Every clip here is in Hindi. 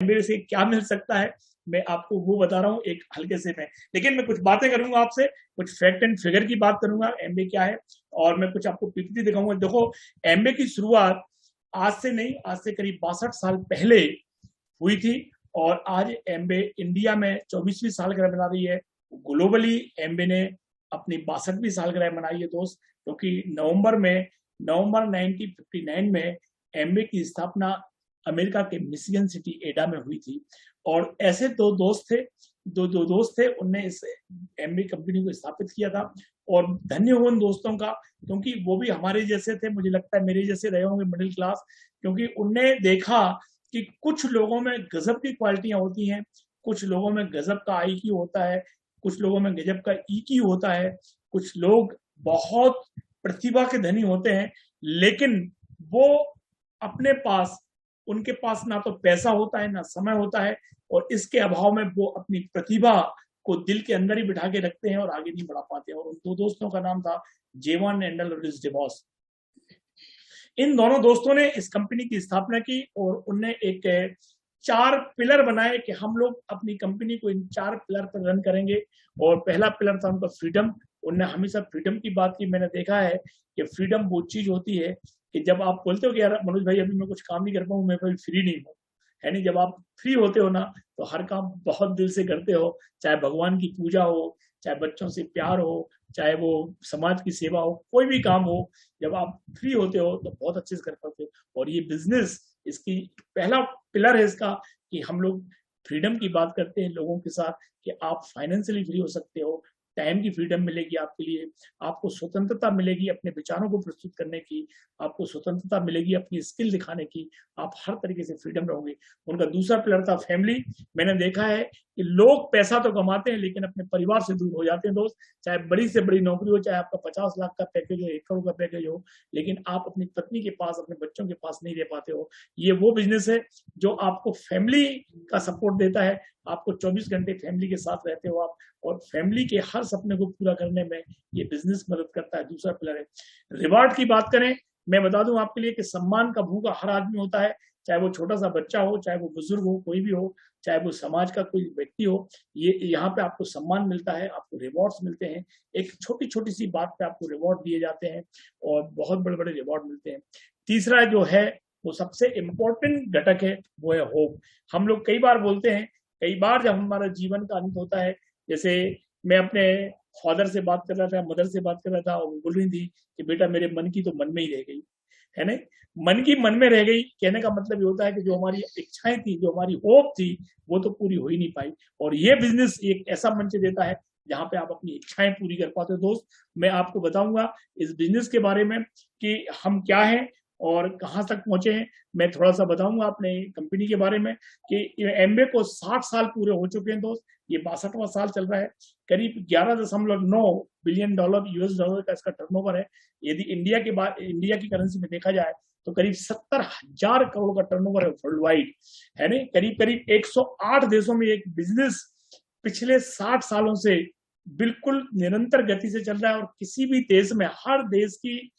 मेरे से क्या मिल सकता है मैं आपको वो बता रहा हूँ एक हल्के से में, लेकिन मैं कुछ बातें करूंगा आपसे, कुछ फैक्ट एंड फिगर की बात करूंगा एमबीए क्या है, और मैं कुछ आपको पीपीटी दिखाऊंगा। देखो, एमबीए की शुरुआत आज से नहीं, आज से करीब 62 साल पहले हुई थी, और आज एमबीए इंडिया में 24वीं सालगिरह मना रही है। ग्लोबली एमबीए ने अपनी 62वीं सालगिरह मनाई है दोस्त, क्योंकि नवंबर 1959 में एमबीए की स्थापना अमेरिका के मिशिगन सिटी एडा में हुई थी। और ऐसे दो दोस्त थे, उनने इस एमबीए कंपनी को स्थापित किया था। और धन्य हो उन दोस्तों का, क्योंकि वो भी हमारे जैसे थे, मुझे लगता है मेरे जैसे रहे होंगे, मिडिल क्लास। क्योंकि उनने देखा कि कुछ लोगों में गजब की क्वालिटियां होती हैं, कुछ लोगों में गजब का आईक्यू होता है, कुछ लोगों में गजब का ईक्यू होता है, कुछ लोग बहुत प्रतिभा के धनी होते हैं, लेकिन वो अपने पास उनके पास ना तो पैसा होता है ना समय होता है, और इसके अभाव में वो अपनी प्रतिभा को दिल के अंदर ही बिठा के रखते हैं और आगे नहीं बढ़ा पाते हैं। और उन दो दोस्तों का नाम था जेवन एंडल और डिवॉस। इन दोनों दोस्तों ने इस कंपनी की स्थापना की, और उनने एक 4 पिलर बनाए कि हम लोग अपनी कंपनी को इन 4 पिलर पर रन करेंगे। और पहला पिलर था उनका फ्रीडम। उनने हमेशा फ्रीडम की बात की। मैंने देखा है कि फ्रीडम वो चीज होती है कि जब आप बोलते हो कि यार मनोज भाई अभी मैं कुछ काम नहीं कर पाऊँ, मैं कोई फ्री नहीं हूँ, है नहीं। जब आप फ्री होते हो ना, तो हर काम बहुत दिल से करते हो, चाहे भगवान की पूजा हो, चाहे बच्चों से प्यार हो, चाहे वो समाज की सेवा हो, कोई भी काम हो, जब आप फ्री होते हो तो बहुत अच्छे से कर पाते हो। और ये बिजनेस, इसकी पहला पिलर है इसका, कि हम लोग फ्रीडम की बात करते हैं लोगों के साथ, कि आप फाइनेंशियली फ्री हो सकते हो, टाइम की फ्रीडम मिलेगी आपके लिए, आपको स्वतंत्रता मिलेगी अपने विचारों को प्रस्तुत करने की, आपको स्वतंत्रता मिलेगी अपनी स्किल दिखाने की, आप हर तरीके से फ्रीडम रहोगे। उनका दूसरा पिलर था फैमिली। मैंने देखा है कि लोग पैसा तो कमाते हैं लेकिन अपने परिवार से दूर हो जाते हैं दोस्त। चाहे बड़ी से बड़ी नौकरी हो, चाहे आपका 50 लाख का पैकेज हो, 1 करोड़ का पैकेज हो, लेकिन आप अपनी पत्नी के पास, अपने बच्चों के पास नहीं रह पाते हो। ये वो बिजनेस है जो आपको फैमिली का सपोर्ट देता है, आपको 24 घंटे फैमिली के साथ रहते हो आप, और फैमिली के हर सपने को पूरा करने में ये बिजनेस मदद करता है। दूसरा पिलर है रिवार्ड की बात करें। मैं बता दूं आपके लिए कि सम्मान का भूखा हर आदमी होता है, चाहे वो छोटा सा बच्चा हो, चाहे वो बुजुर्ग हो, कोई भी हो, चाहे वो समाज का कोई व्यक्ति हो। ये यहाँ पे आपको सम्मान मिलता है, आपको रिवॉर्ड्स मिलते हैं, एक छोटी छोटी सी बात पे आपको रिवॉर्ड दिए जाते हैं, और बहुत बड़े बड़े रिवॉर्ड मिलते हैं। तीसरा जो है वो सबसे इम्पोर्टेंट घटक है, वो है होप। हम लोग कई बार बोलते हैं, कई बार जब हमारा जीवन का अंत होता है, जैसे मैं अपने फादर से बात कर रहा था, मदर से बात कर रहा था, और वो बोल रही थी कि बेटा मेरे मन की तो मन में ही रह गई, है ना। मन की मन में रह गई कहने का मतलब ये होता है कि जो हमारी इच्छाएं थी, जो हमारी होप थी, वो तो पूरी हो ही नहीं पाई। और ये बिजनेस एक ऐसा मंच देता है जहां पे आप अपनी इच्छाएं पूरी कर पाते हो। दोस्त, मैं आपको बताऊंगा इस बिजनेस के बारे में कि हम क्या हैं और कहां तक पहुंचे हैं। मैं थोड़ा सा बताऊंगा अपने कंपनी के बारे में कि एमबे को 60 साल पूरे हो चुके हैं दोस्त, ये 62वां साल चल रहा है। करीब 11.9 बिलियन डॉलर यूएस डॉलर का इसका टर्नओवर है। यदि इंडिया की करेंसी में देखा जाए तो करीब 70,000 करोड़ का टर्नओवर है वर्ल्ड वाइड, है ना। करीब करीब 108 देशों में एक बिजनेस पिछले 60 सालों से बिल्कुल निरंतर गति से चल रहा है। और किसी भी देश में, हर देश की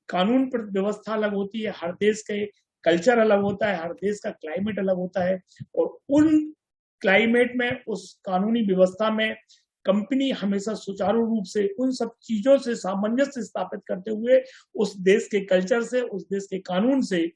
कानून व्यवस्था अलग होती है, हर देश के कल्चर अलग होता है, हर देश का क्लाइमेट अलग होता है, और उन क्लाइमेट में, उस कानूनी व्यवस्था में कंपनी हमेशा सुचारू रूप से उन सब चीजों से सामंजस्य स्थापित करते हुए, उस देश के कल्चर से, उस देश के कानून से,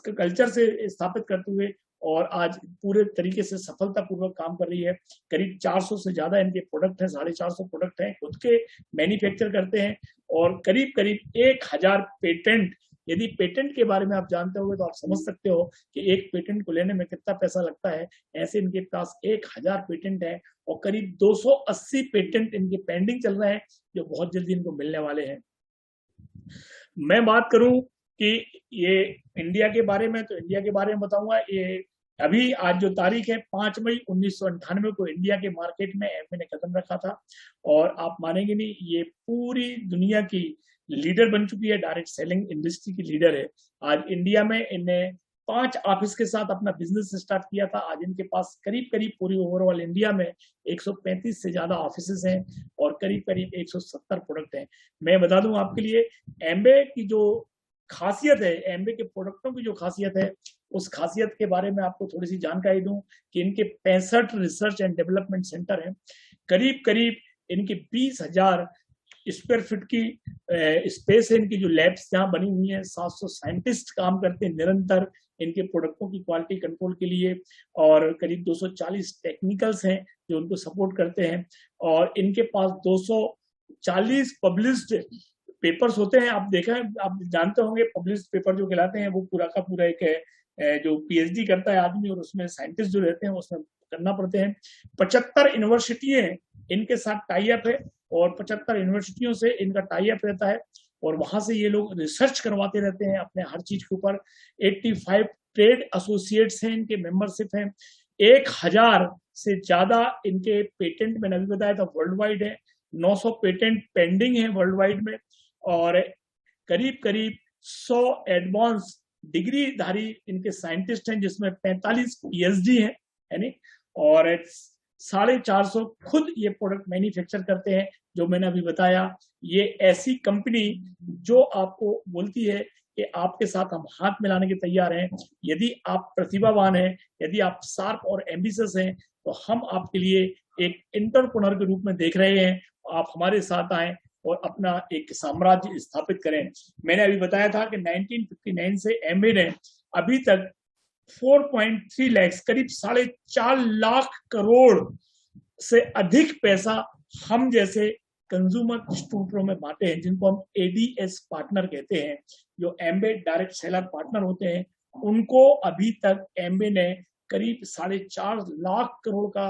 कल्चर से स्थापित करते हुए, और आज पूरे तरीके से सफलतापूर्वक काम कर रही है। करीब 400 से ज्यादा इनके प्रोडक्ट हैं, 450 प्रोडक्ट हैं, खुद के मैन्युफैक्चर करते हैं, और करीब करीब 1000 पेटेंट। यदि पेटेंट के बारे में आप जानते हो तो आप समझ सकते हो कि एक पेटेंट को लेने में कितना पैसा लगता है। ऐसे इनके पास 1000 पेटेंट है, और करीब 280 पेटेंट इनके पेंडिंग चल रहे हैं, जो बहुत जल्दी इनको मिलने वाले हैं। मैं बात करूं कि ये इंडिया के बारे में, तो इंडिया के बारे में बताऊंगा। ये अभी आज जो तारीख है 5 मई 1998 को इंडिया के मार्केट में एमवे ने कदम रखा था, और आप मानेंगे नहीं, ये पूरी दुनिया की लीडर बन चुकी है, डायरेक्ट सेलिंग इंडस्ट्री की लीडर है। आज इंडिया में इन्हें 5 ऑफिस के साथ अपना बिजनेस स्टार्ट किया था। आज इनके पास करीब करीब पूरी ओवरऑल इंडिया में 135 से ज्यादा ऑफिसेस हैं, और करीब करीब 170 प्रोडक्ट हैं। मैं बता दूं आपके लिए, एमबे की जो खासियत है, एमबे के प्रोडक्टों की जो खासियत है, उस खासियत के बारे में आपको थोड़ी सी जानकारी दूं कि इनके 65 रिसर्च एंड डेवलपमेंट सेंटर हैं। करीब करीब इनकी 20,000 स्क्वायर फीट की स्पेस है। इनकी जो लैब्स जहाँ बनी हुई है, 700 साइंटिस्ट काम करते हैं निरंतर इनके प्रोडक्टों की क्वालिटी कंट्रोल के लिए, और करीब 240 टेक्निकल्स हैं जो उनको सपोर्ट करते हैं। और इनके पास 240 पब्लिश्ड पेपर्स होते हैं। आप देखा, आप जानते होंगे पब्लिश्ड पेपर जो कहलाते हैं, वो पूरा का पूरा एक जो पीएचडी करता है आदमी और उसमें साइंटिस्ट जो रहते हैं उसमें करना पड़ते हैं। 75 यूनिवर्सिटियां इनके साथ टाई अप है और 75 यूनिवर्सिटियों से इनका टाई अप रहता है और वहां से ये लोग रिसर्च करवाते रहते हैं अपने हर चीज के ऊपर। 85 ट्रेड एसोसिएट्स हैं, इनके मेंबरशिप हैं। 1000 से ज्यादा इनके पेटेंट, मैंने अभी बताया था, वर्ल्ड वाइड है। 900 पेटेंट पेंडिंग है वर्ल्ड वाइड में, और करीब करीब 100 एडवांस डिग्रीधारी इनके साइंटिस्ट हैं, जिसमें 45 पीएचडी हैं, यानी, और 450 खुद ये प्रोडक्ट मैन्युफैक्चर करते हैं। जो मैंने अभी बताया, ये ऐसी कंपनी जो आपको बोलती है कि आपके साथ हम हाथ मिलाने के तैयार हैं। यदि आप प्रतिभावान हैं, यदि आप शार्प और एम्बिशियस हैं, तो हम आपके लिए एक एंटरप्रेन्योर के रूप में देख रहे हैं। आप हमारे साथ आए और अपना एक साम्राज्य स्थापित करें। मैंने अभी बताया था कि 1959 से एमबे ने अभी तक 4.3 लाख, करीब 4.5 लाख करोड़ से अधिक पैसा हम जैसे कंज्यूमर डिस्ट्रीब्यूटरों में बांटे हैं, जिनको हम एडीएस पार्टनर कहते हैं, जो एमबे डायरेक्ट सेलर पार्टनर होते हैं। उनको अभी तक एमबे ने करीब 4.5 लाख करोड़ का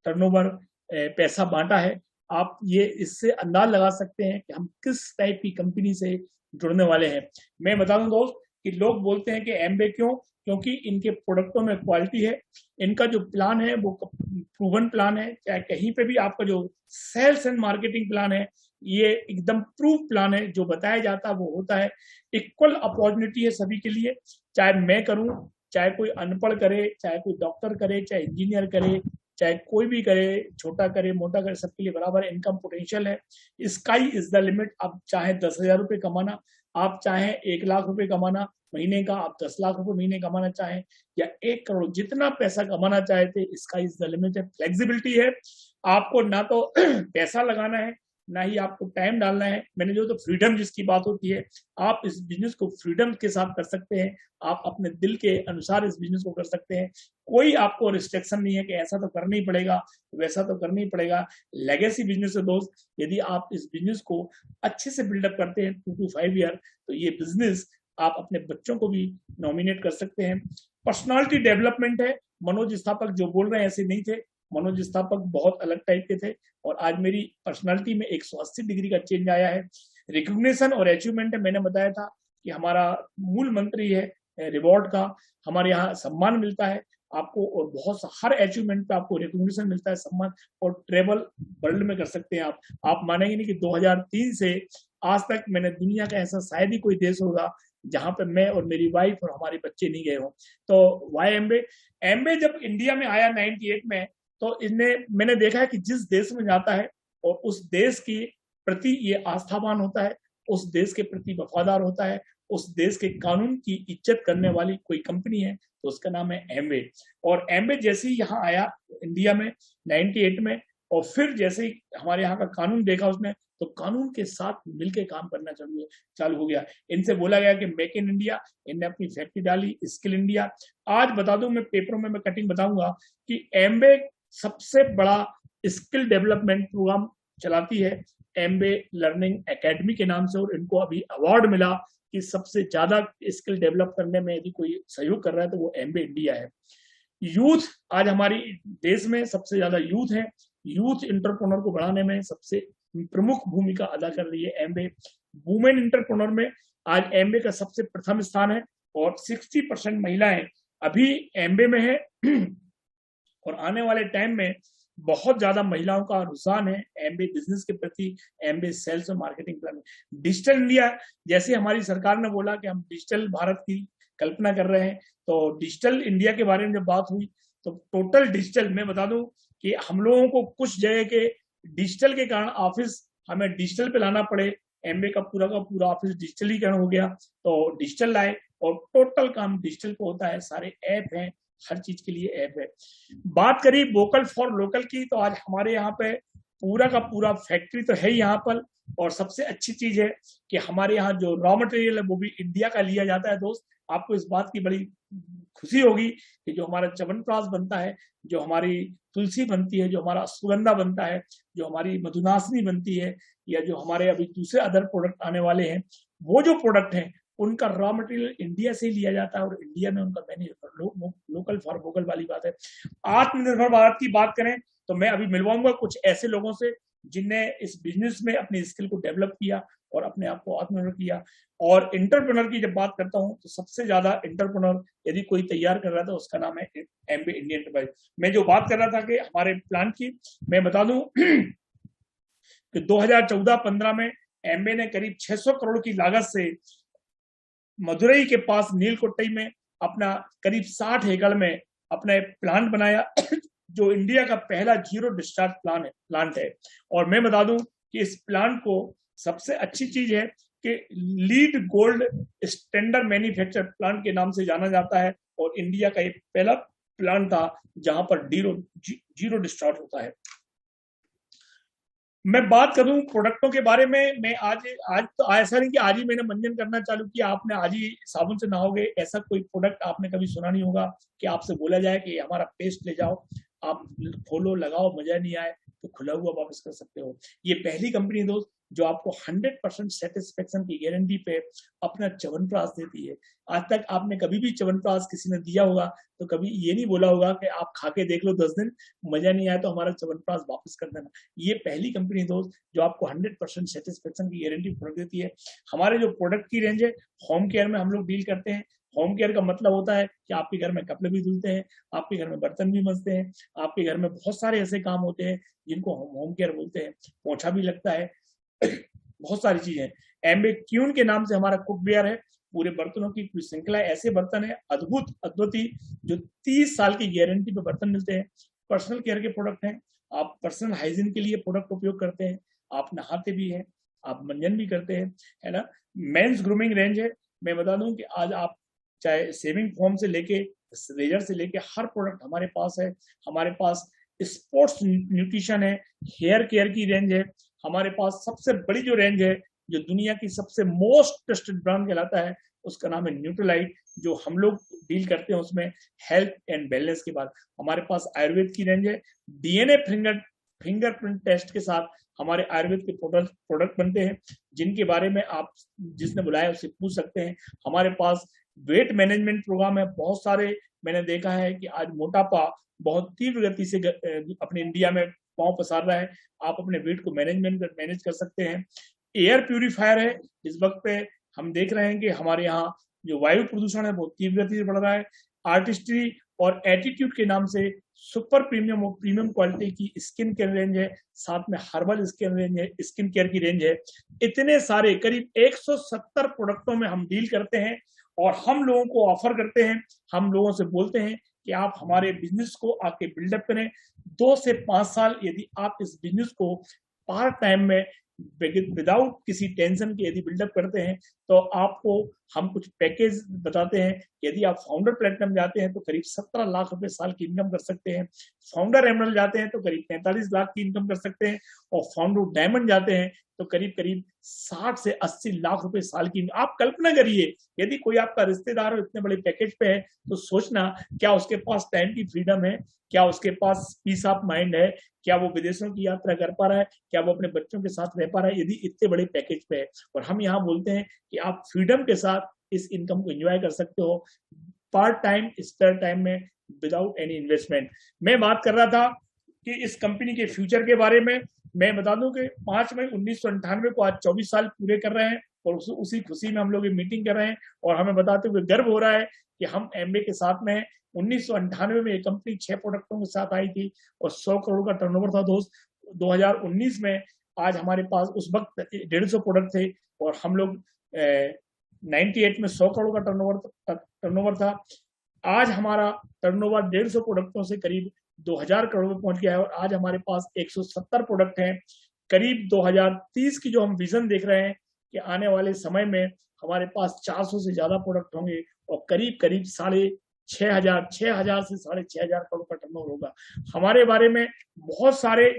टर्नओवर पैसा बांटा है। आप ये इससे अंदाज लगा सकते हैं कि हम किस टाइप की कंपनी से जुड़ने वाले हैं। मैं बता दूं दोस्त कि लोग बोलते हैं कि एमबे क्यों, क्योंकि इनके प्रोडक्टों में क्वालिटी है। इनका जो प्लान है वो प्रूवन प्लान है। चाहे कहीं पे भी आपका जो सेल्स एंड मार्केटिंग प्लान है, ये एकदम प्रूव प्लान है। जो बताया जाता है वो होता है। इक्वल अपॉर्चुनिटी है सभी के लिए, चाहे मैं करूं, चाहे कोई अनपढ़ करे, चाहे कोई डॉक्टर करे, चाहे इंजीनियर करे, चाहे कोई भी करे, छोटा करे मोटा करे, सबके लिए बराबर इनकम पोटेंशियल है। Sky is the limit. आप चाहे 10,000 रुपये कमाना, आप चाहे 1 लाख रुपए कमाना महीने का, आप 10 लाख रुपए महीने कमाना चाहें, या 1 करोड़, जितना पैसा कमाना चाहते, स्काई इज द लिमिट है। फ्लेक्सिबिलिटी है। आपको ना तो पैसा लगाना है, ना ही आपको टाइम डालना है। मैंने जो तो फ्रीडम जिसकी बात होती है, आप इस बिजनेस को फ्रीडम के साथ कर सकते हैं। आप अपने दिल के अनुसार इस बिजनेस को कर सकते हैं। कोई आपको रिस्ट्रिक्शन नहीं है कि ऐसा तो करना ही पड़ेगा, वैसा तो करना ही पड़ेगा। लेगेसी बिजनेस है दोस्त। यदि आप इस बिजनेस को अच्छे से बिल्डअप करते हैं 2 to 5 ईयर, तो ये बिजनेस आप अपने बच्चों को भी नॉमिनेट कर सकते हैं। पर्सनालिटी डेवलपमेंट है। मनोज स्थापक जो बोल रहे हैं ऐसे नहीं थे। मनोज स्थापक बहुत अलग टाइप के थे, और आज मेरी पर्सनालिटी में 180 डिग्री का चेंज आया है। रिकॉग्निशन और अचीवमेंट है। मैंने बताया था कि हमारा मूल मंत्र ही है रिवॉर्ड का। हमारे यहाँ सम्मान मिलता है आपको, और बहुत हर अचीवमेंट पे आपको रिकॉग्निशन मिलता है, सम्मान, और ट्रेवल वर्ल्ड में कर सकते हैं आप मानेंगे नहीं कि 2003 से आज तक मैंने दुनिया का ऐसा शायद ही कोई देश होगा जहां पे मैं और मेरी वाइफ और हमारे बच्चे नहीं गए हों। तो वाई एमबे, एमबे जब इंडिया में आया 98 में, तो मैंने देखा है कि जिस देश में जाता है और उस देश की प्रति ये आस्थावान होता है, उस देश के प्रति वफादार होता है, उस देश के कानून की इज्जत करने वाली कोई कंपनी है, तो उसका नाम है एमबे। और एमबे जैसे ही यहाँ आया इंडिया में 98 में, और फिर जैसे ही हमारे यहाँ का कानून देखा उसने, तो कानून के साथ मिलकर काम करना चालू हो गया। इनसे बोला गया कि मेक इन इंडिया, इनने अपनी फैक्ट्री डाली स्किल इंडिया। आज बता दूं, मैं पेपरों में मैं कटिंग बताऊंगा कि एमबे सबसे बड़ा स्किल डेवलपमेंट प्रोग्राम चलाती है, एमबे लर्निंग एकेडमी के नाम से, और इनको अभी अवार्ड मिला कि सबसे ज्यादा स्किल डेवलप करने में यदि कोई सहयोग कर रहा है तो वो एमबे इंडिया है। यूथ, आज हमारी देश में सबसे ज्यादा यूथ है। यूथ इंटरप्रेन्योर को बढ़ाने में सबसे प्रमुख भूमिका अदा कर रही है एमबे। वुमेन इंटरप्रेन्योर में आज एमबे का सबसे प्रथम स्थान है, और 60% महिलाएं अभी एमबे में है। और आने वाले टाइम में बहुत ज्यादा महिलाओं का रुझान है एमबे बिजनेस के प्रति, एमबे सेल्स और मार्केटिंग प्लान। डिजिटल इंडिया, जैसे हमारी सरकार ने बोला कि हम डिजिटल भारत की कल्पना कर रहे हैं, तो डिजिटल इंडिया के बारे में जब बात हुई, तो टोटल डिजिटल, मैं बता दूं कि हम लोगों को कुछ जगह के डिजिटल के कारण ऑफिस हमें डिजिटल पे लाना पड़े। एमबे का पूरा ऑफिस डिजिटलीकरण हो गया, तो डिजिटल लाए, और टोटल काम डिजिटल पे होता है, सारे ऐप हैं, हर चीज के लिए ऐप है। बात करी वोकल फॉर लोकल की, तो आज हमारे यहाँ पे पूरा का पूरा फैक्ट्री तो है ही यहाँ पर, और सबसे अच्छी चीज है कि हमारे यहाँ जो रॉ मटेरियल है वो भी इंडिया का लिया जाता है। दोस्त, आपको इस बात की बड़ी खुशी होगी कि जो हमारा च्यवनप्राश बनता है, जो हमारी तुलसी बनती है, जो हमारा सुगंधा बनता है, जो हमारी मधुनासिनी बनती है, या जो हमारे अभी दूसरे अदर प्रोडक्ट आने वाले हैं, वो जो प्रोडक्ट हैं उनका रॉ मटेरियल इंडिया से लिया जाता है और इंडिया में उनका लोकल फॉर वोकल वाली बात है। आत्मनिर्भर भारत की बात करें तो मैं अभी मिलवाऊंगा कुछ ऐसे लोगों से जिनने इस बिजनेस में अपनी स्किल को डेवलप किया और अपने आप को आत्मनिर्भर किया। और एंटरप्रेन्योर की जब बात करता हूं तो सबसे ज्यादा एंटरप्रेन्योर यदि कोई तैयार कर रहा था उसका नाम है एमबे इंडियन एंटरप्राइज। मैं जो बात कर रहा था कि हमारे प्लान की, मैं बता दूं कि 2014-15 में एमबे ने करीब 600 करोड़ की लागत से मदुरई के पास नीलकोट्टई में अपना करीब 60 एकड़ में अपना प्लांट बनाया जो इंडिया का पहला जीरो डिस्चार्ज प्लांट है। और मैं बता दूं कि इस प्लांट को सबसे अच्छी चीज है कि lead gold standard manufacture plant के नाम से जाना जाता है और इंडिया का एक पहला प्लांट था जहां पर जीरो डिस्चार्ज होता है। मैं बात करूं प्रोडक्टों के बारे में, मैं आज तो ऐसा नहीं कि आज ही मैंने मंजन करना चालू किया, आपने आज ही साबुन से नहाओगे, ऐसा कोई प्रोडक्ट आपने कभी सुना नहीं होगा कि आपसे बोला जाए कि हमारा पेस्ट ले जाओ, आप खोलो, लगाओ, मजा नहीं आए तो खुला हुआ वापस कर सकते हो। ये पहली कंपनी दोस्त जो आपको 100% सेटिस्फेक्शन की गारंटी पे अपना च्यवनप्राश देती है। आज तक आपने कभी भी च्यवनप्राश किसी ने दिया होगा तो कभी ये नहीं बोला होगा कि आप खा के देख लो 10 दिन, मजा नहीं आया तो हमारा च्यवनप्राश वापस कर देना। ये पहली कंपनी दोस्त जो आपको 100% सेटिस्फेक्शन की गारंटी प्रोडक्ट देती है। हमारे जो प्रोडक्ट की रेंज है, होम केयर में हम लोग डील करते हैं। होम केयर का मतलब होता है कि आपके घर में कपड़े भी धुलते हैं, आपके घर में बर्तन भी मजते हैं, आपके घर में बहुत सारे ऐसे काम होते हैं जिनको हम होम केयर बोलते हैं, पोछा भी लगता है, बहुत सारी चीजें। एम्बे क्यून के नाम से हमारा कुकवेयर है, पूरे बर्तनों की पूरी श्रृंखला ऐसे बर्तन है अद्भुत अद्वितीय जो 30 साल की गारंटी पे बर्तन मिलते हैं। पर्सनल केयर के प्रोडक्ट हैं, आप पर्सनल हाइजीन के लिए प्रोडक्ट उपयोग करते हैं, आप नहाते भी हैं, आप मंजन भी करते हैं, है ना। मेंस ग्रूमिंग रेंज है, मैं बता दूं कि आज आप चाहे सेविंग फोम से लेके रेजर से लेके हर प्रोडक्ट हमारे पास है। हमारे पास स्पोर्ट्स न्यूट्रिशन है, हेयर केयर की रेंज है, हमारे पास सबसे बड़ी जो रेंज है जो दुनिया की सबसे मोस्ट ट्रस्टेड ब्रांड कहलाता है उसका नाम है न्यूट्रीलाइट, जो हम लोग डील करते हैं उसमें हेल्थ एंड वेलनेस के बाद। हमारे पास आयुर्वेद की रेंज है, डीएनए फिंगरप्रिंट टेस्ट के साथ हमारे आयुर्वेद के प्रोडक्ट बनते हैं जिनके बारे में आप जिसने बुलाया उससे पूछ सकते हैं। हमारे पास वेट मैनेजमेंट प्रोग्राम है बहुत सारे। मैंने देखा है कि आज मोटापा बहुत तीव्र गति से अपने इंडिया में पांव पसार रहा है, आप अपने वेट को मैनेज कर सकते हैं। एयर प्यूरिफायर है, इस वक्त पे हम देख रहे हैं कि हमारे यहाँ जो वायु प्रदूषण है बहुत तीव्र गति से बढ़ रहा है। आर्टिस्ट्री और एटीट्यूड के नाम से सुपर प्रीमियम और प्रीमियम क्वालिटी की स्किन केयर रेंज है, साथ में हर्बल स्किन केयर की रेंज है। इतने सारे करीब 170 प्रोडक्टों में हम डील करते हैं और हम लोगों को ऑफर करते हैं, हम लोगों से बोलते हैं कि आप हमारे बिजनेस को आके बिल्डअप करें। 2 से 5 साल यदि आप इस बिजनेस को पार्ट टाइम में विदाउट किसी टेंशन के यदि बिल्डअप करते हैं तो आपको हम कुछ पैकेज बताते हैं। यदि आप फाउंडर प्लेटिनम जाते हैं तो करीब 17 लाख रुपए साल की इनकम कर सकते हैं, फाउंडर एमरल्ड जाते हैं तो करीब 45 लाख की इनकम कर सकते हैं, और फाउंडर डायमंड जाते हैं तो करीब करीब 60 से 80 लाख रुपए साल की। आप कल्पना करिए यदि कोई आपका रिश्तेदार हो इतने बड़े पैकेज पे है तो सोचना क्या उसके पास टाइम की फ्रीडम है, क्या उसके पास पीस ऑफ माइंड है, क्या वो विदेशों की यात्रा कर पा रहा है, क्या वो अपने बच्चों के साथ रह पा रहा है यदि इतने बड़े पैकेज पे है। और हम यहाँ बोलते हैं कि आप फ्रीडम के साथ इस इनकम को एंजॉय कर सकते हो पार्ट टाइम स्पेयर टाइम में विदाउट एनी इन्वेस्टमेंट। मैं बात कर रहा था कि इस कंपनी के फ्यूचर के बारे में। मैं बता दूं कि 5 मई 1998 को आज 24 साल पूरे कर रहे हैं और उसी खुशी में हम लोग ये मीटिंग कर रहे हैं और हमें बताते हुए गर्व हो रहा है कि हम एमबे के साथ में हैं। 1998 में ये कंपनी 6 प्रोडक्टों के साथ आई थी और 100 करोड़ का टर्नओवर था दोस्त। 2019 में आज हमारे पास उस वक्त 150 प्रोडक्ट थे और हम लोग 98 में 100 करोड़ का टर्नओवर था। आज हमारा टर्नओवर 150 प्रोडक्टों से करीब 2000 करोड़ में पहुंच गया है और आज हमारे पास 170 प्रोडक्ट हैं। करीब 2030 की जो हम विजन देख रहे हैं कि आने वाले समय में हमारे पास 400 से ज्यादा प्रोडक्ट होंगे और करीब करीब 6,500 से 6,500 करोड़ का टर्नओवर होगा। हमारे बारे में बहुत सारे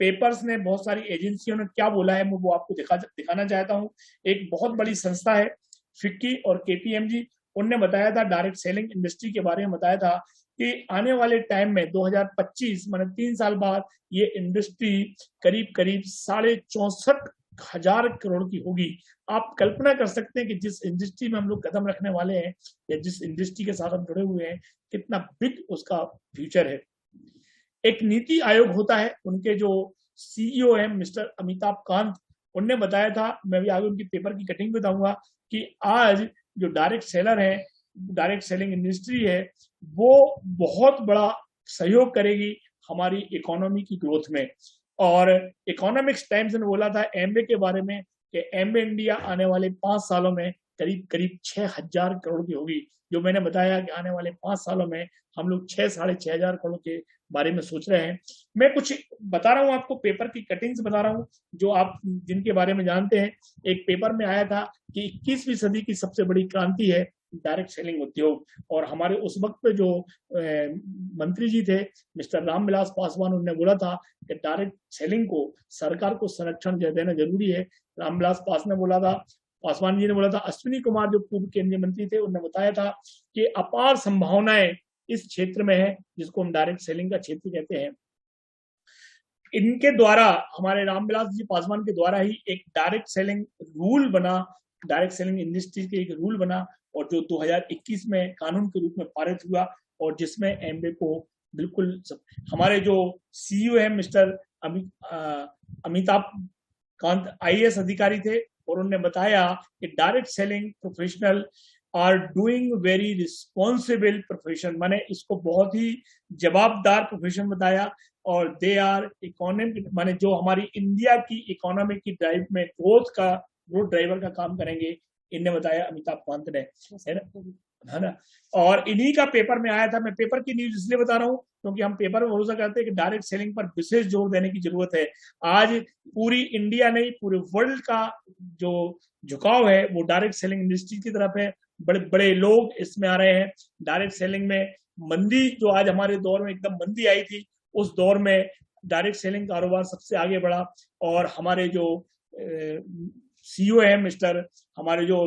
पेपर्स ने, बहुत सारी एजेंसियों ने क्या बोला है, मैं वो आपको दिखाना चाहता हूँ। एक बहुत बड़ी संस्था है फिक्की और केपीएमजी, उनने बताया था, डायरेक्ट सेलिंग इंडस्ट्री के बारे में बताया था कि आने वाले टाइम में 2025 माने 3 साल बाद ये इंडस्ट्री करीब करीब 64,500 करोड़ की होगी। आप कल्पना कर सकते हैं कि जिस इंडस्ट्री में हम लोग कदम रखने वाले हैं या जिस इंडस्ट्री के साथ हम जुड़े हुए हैं, कितना बिग उसका फ्यूचर है। एक नीति आयोग होता है, उनके जो सीईओ है मिस्टर अमिताभ कांत, उनने बताया था, मैं भी आगे उनकी पेपर की कटिंग बताऊंगा, कि आज जो डायरेक्ट सेलर है, डायरेक्ट सेलिंग इंडस्ट्री है, वो बहुत बड़ा सहयोग करेगी हमारी इकोनॉमी की ग्रोथ में। और इकोनॉमिक्स टाइम्स ने बोला था एमबे के बारे में कि एमबे इंडिया आने वाले 5 सालों में करीब करीब 6,000 करोड़ की होगी। जो मैंने बताया कि आने वाले 5 सालों में हम लोग 6,500 करोड़ के बारे में सोच रहे हैं। मैं कुछ बता रहा हूँ आपको, पेपर की कटिंग्स बता रहा हूँ जो आप जिनके बारे में जानते हैं। एक पेपर में आया था कि 21वीं सदी की सबसे बड़ी क्रांति है डायरेक्ट सेलिंग उद्योग, और हमारे उस वक्त पे जो मंत्री जी थे मिस्टर रामविलास पासवान, उन्होंने बोला था कि डायरेक्ट सेलिंग को सरकार को संरक्षण देना जरूरी है। रामविलास पासवान जी ने बोला था। अश्विनी कुमार जो पूर्व केंद्रीय मंत्री थे, उन्होंने बताया था कि अपार संभावनाएं इस क्षेत्र में है जिसको हम डायरेक्ट सेलिंग का क्षेत्र कहते हैं। इनके द्वारा, हमारे रामविलास जी पासवान के द्वारा ही एक डायरेक्ट सेलिंग रूल बना, डायरेक्ट सेलिंग इंडस्ट्री के एक रूल बना, और जो 2021 में कानून के रूप में पारित हुआ, और जिसमें एमबे को बिल्कुल हमारे जो सीईओ है मिस्टर अमिताभ कांत आईएएस अधिकारी थे, और उन्होंने बताया कि direct selling professional are doing very responsible profession, माने इसको बहुत ही जवाबदार प्रोफेशन बताया, और दे आर इकोनॉमिक, माने जो हमारी इंडिया की इकोनॉमी की ड्राइव में ग्रोथ ड्राइवर का काम करेंगे, इन्हें बताया अमिताभ कांत ने, है ना। और इन्हीं का पेपर में आया था। मैं पेपर की न्यूज इसलिए बता रहा हूँ क्योंकि हम पेपर में भरोसा करते हैं कि डायरेक्ट सेलिंग पर विशेष जोर देने की जरूरत है। आज पूरी इंडिया नहीं, पूरे वर्ल्ड का जो झुकाव है वो डायरेक्ट सेलिंग इंडस्ट्री की तरफ है। बड़े बड़े लोग इसमें आ रहे हैं डायरेक्ट सेलिंग में। मंदी जो आज हमारे दौर में एकदम मंदी आई थी, उस दौर में डायरेक्ट सेलिंग कारोबार सबसे आगे बढ़ा। और हमारे जो सीईओ है मिस्टर, हमारे जो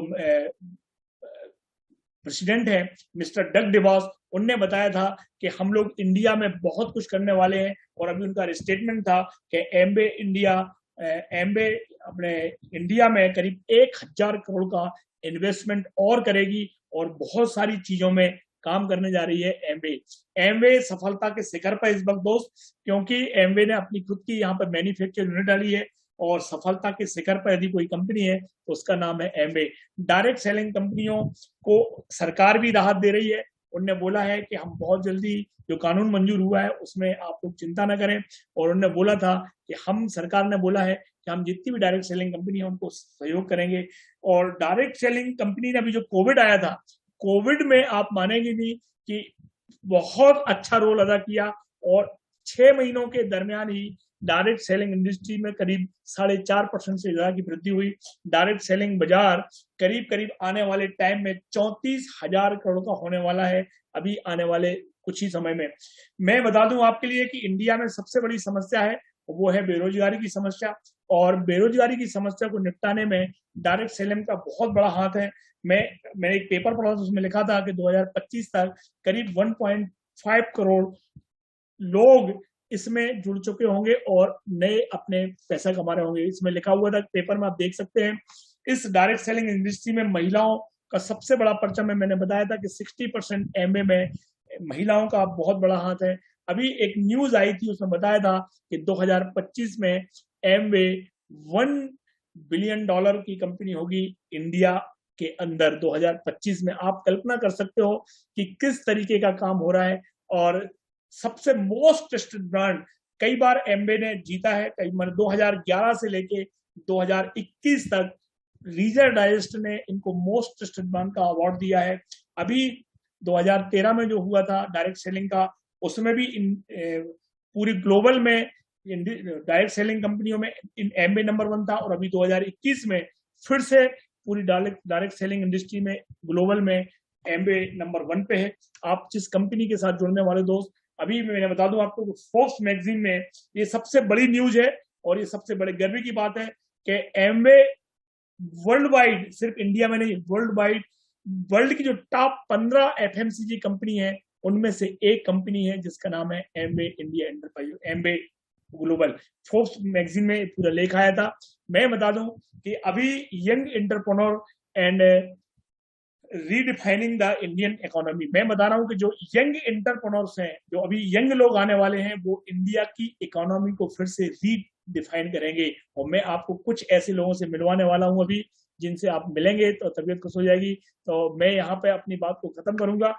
प्रेसिडेंट है मिस्टर डग डिवॉस, उनने बताया था कि हम लोग इंडिया में बहुत कुछ करने वाले हैं। और अभी उनका स्टेटमेंट था कि एमबे अपने इंडिया में करीब 1,000 करोड़ का इन्वेस्टमेंट और करेगी, और बहुत सारी चीजों में काम करने जा रही है एमवे सफलता के शिखर पर इस वक्त दोस्त, क्योंकि एमवे ने अपनी खुद की यहाँ पर मैन्युफैक्चर यूनिट डाली है, और सफलता के शिखर पर यदि कोई कंपनी है तो उसका नाम है एमवे। डायरेक्ट सेलिंग कंपनियों को सरकार भी राहत दे रही है। उन्होंने बोला है कि हम बहुत जल्दी, जो कानून मंजूर हुआ है उसमें आप लोग चिंता न करें, और उन्होंने बोला था कि हम, सरकार ने बोला है कि हम जितनी भी डायरेक्ट सेलिंग कंपनी है उनको सहयोग करेंगे। और डायरेक्ट सेलिंग कंपनी ने अभी जो कोविड आया था, कोविड में आप मानेंगे नहीं कि बहुत अच्छा रोल अदा किया, और 6 महीनों के दरमियान ही डायरेक्ट सेलिंग इंडस्ट्री में करीब 4.5% से ज्यादा की वृद्धि हुई। डायरेक्ट सेलिंग बाजार करीब करीब आने वाले टाइम में 34,000 करोड़ का होने वाला है, अभी आने वाले कुछ ही समय में। मैं बता दूं आपके लिए कि इंडिया में सबसे बड़ी समस्या है वो है बेरोजगारी की समस्या, और बेरोजगारी की समस्या को निपटाने में डायरेक्ट सेलिंग का बहुत बड़ा हाथ है। मैंने एक पेपर पढ़ा था, उसमें लिखा था कि 2025 तक करीब 1.5 करोड़ लोग इसमें जुड़ चुके होंगे और नए अपने पैसा कमा रहे होंगे। इसमें लिखा हुआ था पेपर में, आप देख सकते हैं। इस डायरेक्ट सेलिंग इंडस्ट्री में महिलाओं का सबसे बड़ा परचम है। मैंने बताया था कि 60% एमबे में महिलाओं का बहुत बड़ा हाथ है। अभी एक न्यूज आई थी, उसमें बताया था कि 2025 में एमवे $1 बिलियन की कंपनी होगी इंडिया के अंदर 2025 में। आप कल्पना कर सकते हो कि किस तरीके का काम हो रहा है। और सबसे मोस्ट ट्रस्टेड ब्रांड कई बार एमबे ने जीता है, कई बार 2011 से लेके 2021 तक रीजर डाइजेस्ट ने इनको मोस्ट ट्रस्टेड ब्रांड का अवार्ड दिया है। अभी 2013 में जो हुआ था डायरेक्ट सेलिंग का, उसमें भी पूरी ग्लोबल में डायरेक्ट सेलिंग कंपनियों में एमबे नंबर 1 था, और अभी 2021 में फिर से पूरी डायरेक्ट सेलिंग इंडस्ट्री में ग्लोबल में एमवे नंबर 1 पे है। आप जिस कंपनी के साथ जुड़ने वाले दोस्त, अभी मैं बता दूं आपको, फोर्ब्स मैगजीन में ये सबसे बड़ी न्यूज है और ये सबसे बड़े गर्व की बात है कि एमवे वर्ल्ड वाइड, सिर्फ इंडिया में नहीं, वर्ल्ड वाइड, वर्ल्ड की जो टॉप 15 एफएमसीजी कंपनी है उनमें से एक कंपनी है जिसका नाम है Amway India enterprise, Amway global. Forbes magazine में पूरा लेख आया था। मैं बता दूं कि अभी young entrepreneur and redefining the Indian economy, मैं बता रहा हूं कि जो यंग एंटरप्रेन्योर्स हैं, जो अभी यंग लोग आने वाले हैं, वो इंडिया की इकोनॉमी को फिर से रीडिफाइन करेंगे। और मैं आपको कुछ ऐसे लोगों से मिलवाने वाला हूं अभी, जिनसे आप मिलेंगे तो तबीयत खुश हो जाएगी। तो मैं यहाँ पे अपनी बात को खत्म करूंगा।